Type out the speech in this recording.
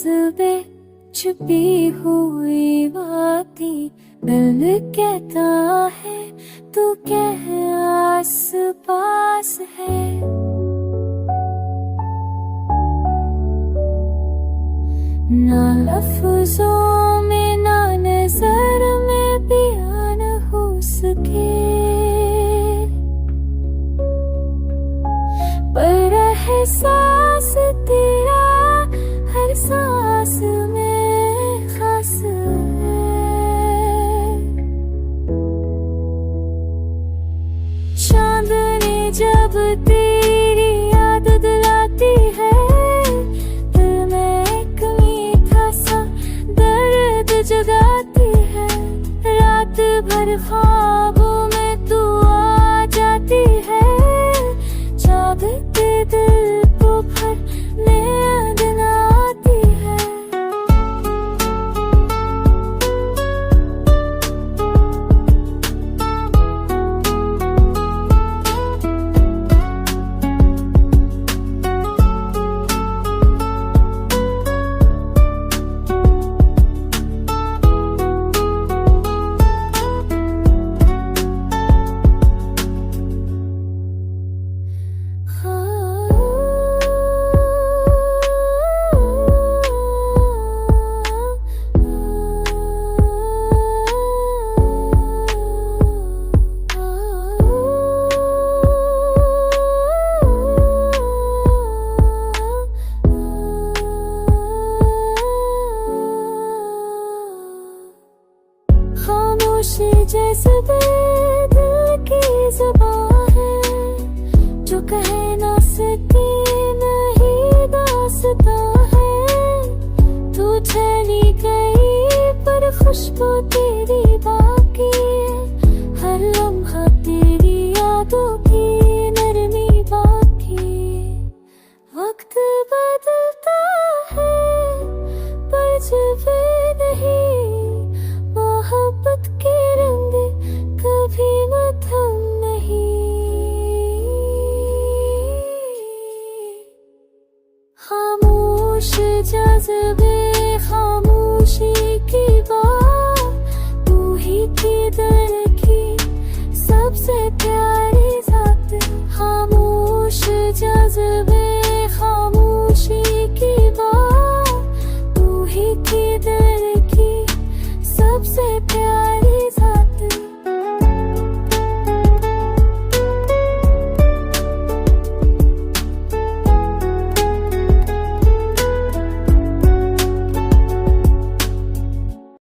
जज्बे छुपी हुई बातें, दिल कहता है तू कह आस पास है। ना लफ्जों में ना नजर में बयान हो सके, पर एहसास तेरा हर सांस में खास है। चांदनी जब तेरी याद दिलाती है, दिल में एक मीठा सा दर्द जगाती है। रात भर ख्वाबों में तू आ जाती है, जागते दिल को भरने दिन आती है। खामोशी जैसे दिल की ज़ुबान है, जो कहे ना सके नहीं दास्तां है। तू चली गई पर खुशबू तेरी बाकी है, हर लम्हा तेरी यादों की नरमी बाकी। वक्त बदलता है पर जब नहीं, मोहब्बत के रंग कभी मध्यम नहीं। खामोश जज्बे खामोशी की बात, तू ही की दिल की सबसे प्यारी